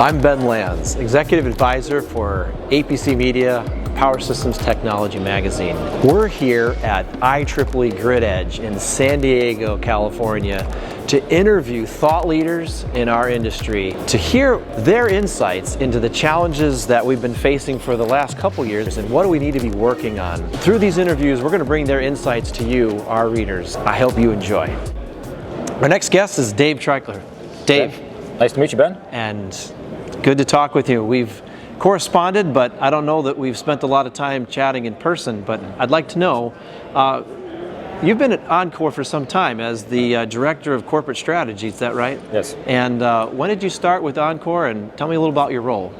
I'm Ben Lanz, Executive Advisor for APC Media, Power Systems Technology Magazine. We're here at IEEE Grid Edge in San Diego, California to interview thought leaders in our industry to hear their insights into the challenges that we've been facing for the last couple years and what do we need to be working on. Through these interviews, we're going to bring their insights to you, our readers. I hope you enjoy. Our next guest is Dave Treichler. Dave. Ben. Nice to meet you, Ben. And good to talk with you. We've corresponded, but I don't know that we've spent a lot of time chatting in person, but I'd like to know, you've been at Encore for some time as the Director of Corporate Strategy, is that right? Yes. And when did you start with Encore, and tell me a little about your role?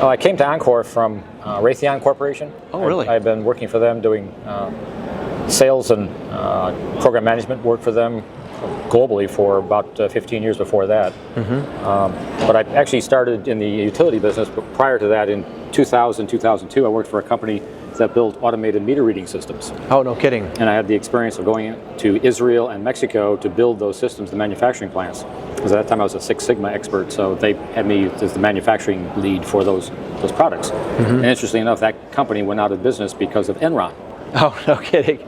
I came to Encore from Raytheon Corporation. Oh, really? I've been working for them doing sales and program management work for them globally for about 15 years before that. But I actually started in the utility business, but prior to that in 2000, 2002, I worked for a company that built automated meter reading systems. Oh, no kidding. And I had the experience of going to Israel and Mexico to build those systems, the manufacturing plants. Because at that time I was a Six Sigma expert, so they had me as the manufacturing lead for those products. And interestingly enough, that company went out of business because of Enron. Oh, no kidding.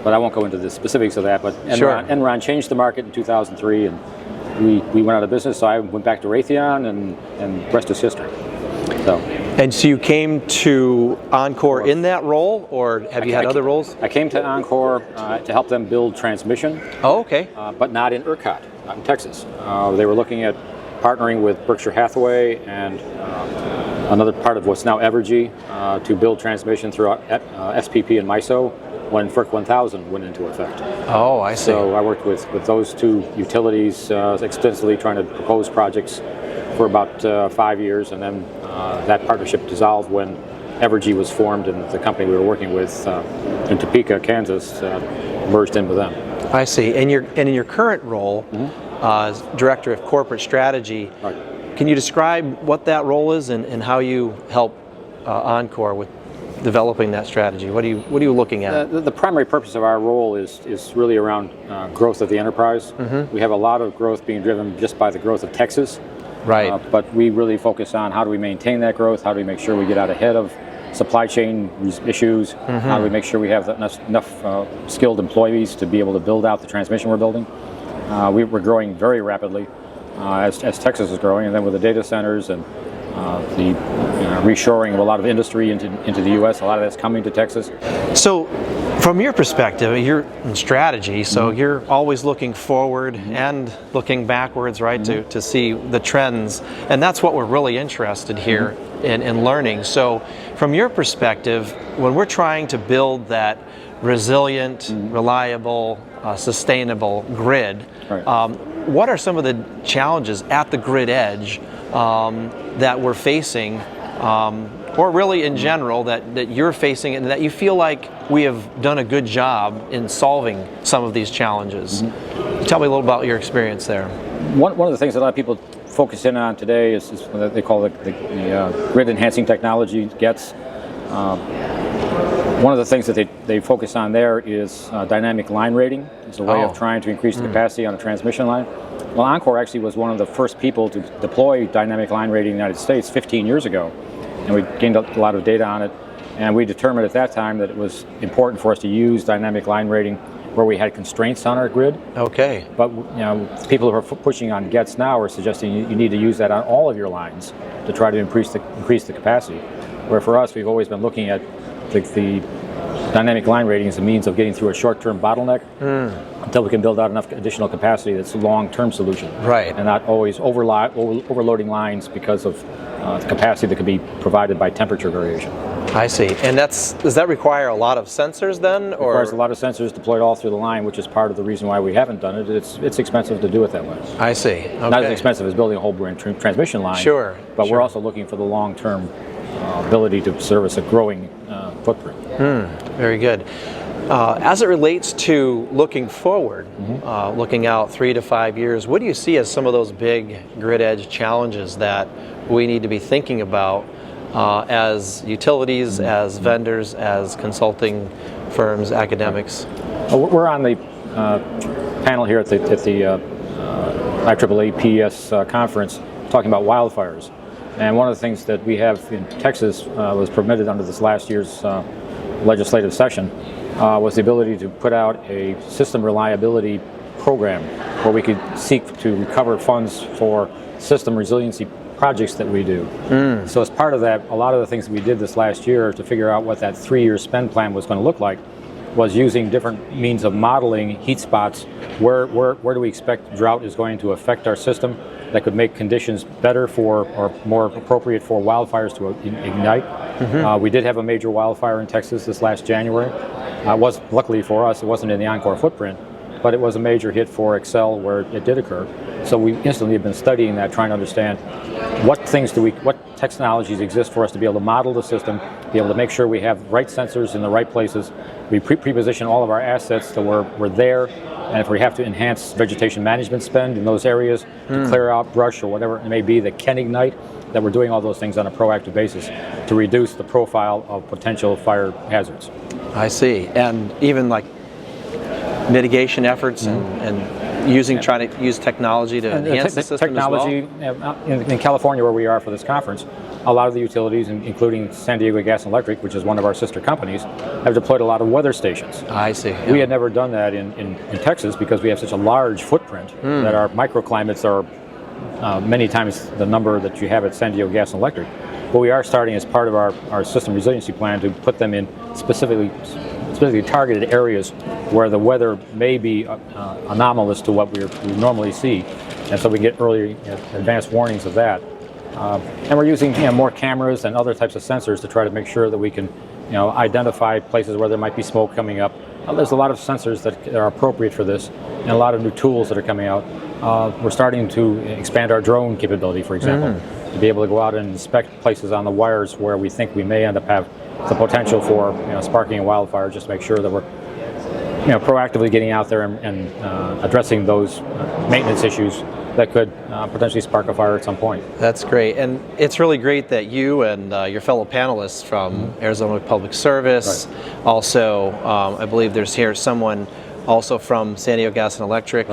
But I won't go into the specifics of that, but Enron changed the market in 2003, and we went out of business, so I went back to Raytheon, and the rest is history. And so you came to Encore in that role, or have you had other roles? I came to Encore to help them build transmission. Oh, okay. But not in ERCOT, not in Texas. They were looking at partnering with Berkshire Hathaway and another part of what's now Evergy to build transmission throughout SPP and MISO when FERC 1000 went into effect. Oh, I see. So I worked with those two utilities extensively trying to propose projects for about 5 years, and then that partnership dissolved when Evergy was formed, and the company we were working with in Topeka, Kansas, merged in with them. I see. And in your current role as Director of Corporate Strategy, can you describe what that role is and how you help Encore with developing that strategy? What are you looking at? The primary purpose of our role is really around growth of the enterprise. We have a lot of growth being driven just by the growth of Texas. Right. But we really focus on how do we maintain that growth, how do we make sure we get out ahead of supply chain issues, how do we make sure we have enough skilled employees to be able to build out the transmission we're building. We're growing very rapidly as Texas is growing, and then with the data centers and the reshoring of a lot of industry into the U.S., a lot of that's coming to Texas. So from your perspective, you're in strategy, so you're always looking forward and looking backwards, right, to see the trends, and that's what we're really interested here in learning. So from your perspective, when we're trying to build that resilient, reliable, sustainable grid, what are some of the challenges at the grid edge that we're facing, or really in general that you're facing, and that you feel like we have done a good job in solving some of these challenges? Tell me a little about your experience there. One of the things that a lot of people focus in on today is what they call the grid enhancing technology, GETS. One of the things that they focus on there is dynamic line rating. It's a way of trying to increase the capacity on a transmission line. Well, Encore actually was one of the first people to deploy dynamic line rating in the United States 15 years ago. And we gained a lot of data on it. And we determined at that time that it was important for us to use dynamic line rating where we had constraints on our grid. Okay. But people who are pushing on GETS now are suggesting you need to use that on all of your lines to try to increase the capacity. Where for us, we've always been looking at the dynamic line rating as a means of getting through a short-term bottleneck until we can build out enough additional capacity that's a long-term solution. Right. And not always overloading lines because of the capacity that could be provided by temperature variation. I see. And does that require a lot of sensors then? It requires a lot of sensors deployed all through the line, which is part of the reason why we haven't done it. It's expensive to do it that way. I see. Okay. Not as expensive as building a whole brand transmission line. Sure. But we're also looking for the long-term ability to service a growing footprint. Very good. As it relates to looking forward, looking out 3 to 5 years, what do you see as some of those big grid edge challenges that we need to be thinking about as utilities, as vendors, as consulting firms, academics? We're on the panel here at the IEEE PS conference talking about wildfires. And one of the things that we have in Texas was permitted under this last year's legislative session was the ability to put out a system reliability program where we could seek to recover funds for system resiliency projects that we do. So as part of that, a lot of the things that we did this last year to figure out what that 3-year spend plan was going to look like was using different means of modeling heat spots. Where do we expect drought is going to affect our system that could make conditions better for, or more appropriate for, wildfires to ignite. We did have a major wildfire in Texas this last January. Luckily for us, it wasn't in the Encore footprint, but it was a major hit for Excel where it did occur. So we instantly have been studying that, trying to understand what technologies exist for us to be able to model the system, be able to make sure we have the right sensors in the right places. We pre-position all of our assets so we're there, and if we have to enhance vegetation management spend in those areas to clear out brush or whatever it may be that can ignite, that we're doing all those things on a proactive basis to reduce the profile of potential fire hazards. I see. And even like mitigation efforts and trying to use technology to enhance the system technology, as well? In California, where we are for this conference, a lot of the utilities, including San Diego Gas and Electric, which is one of our sister companies, have deployed a lot of weather stations. I see. Yeah. We had never done that in Texas because we have such a large footprint that our microclimates are many times the number that you have at San Diego Gas and Electric. But we are starting as part of our system resiliency plan to put them in specifically targeted areas where the weather may be anomalous to what we normally see, and so we get early advanced warnings of that. And we're using more cameras and other types of sensors to try to make sure that we can identify places where there might be smoke coming up. There's a lot of sensors that are appropriate for this, and a lot of new tools that are coming out. We're starting to expand our drone capability, for example, to be able to go out and inspect places on the wires where we think we may end up have the potential for sparking a wildfire, just to make sure that we're proactively getting out there and addressing those maintenance issues that could potentially spark a fire at some point. That's great, and it's really great that you and your fellow panelists from Arizona Public Service, also I believe there's here someone also from San Diego Gas and Electric,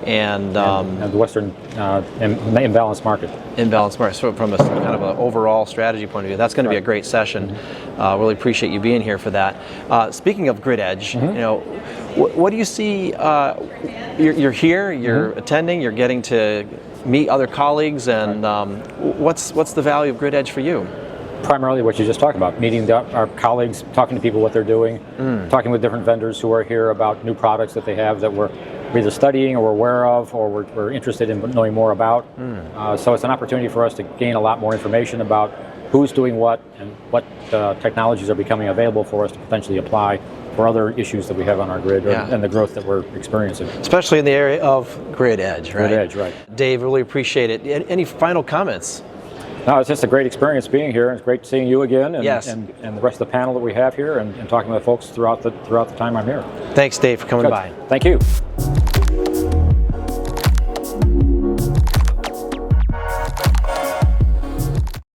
and the Western Imbalanced Market. So from a kind of an overall strategy point of view, that's going to be a great session. Really appreciate you being here for that. Speaking of Grid Edge, what do you see? You're here, you're attending, you're getting to meet other colleagues, and what's the value of Grid Edge for you? Primarily what you just talked about, meeting our colleagues, talking to people what they're doing, talking with different vendors who are here about new products that they have that we're either studying or we're aware of or we're interested in knowing more about. So it's an opportunity for us to gain a lot more information about who's doing what and what technologies are becoming available for us to potentially apply for other issues that we have on our grid and the growth that we're experiencing. Especially in the area of Grid Edge, right? Grid Edge, right. Dave, really appreciate it. Any final comments? No, it's just a great experience being here. It's great seeing you again, and, yes. and the rest of the panel that we have here, and talking with folks throughout the time I'm here. Thanks, Dave, for coming by. Thank you.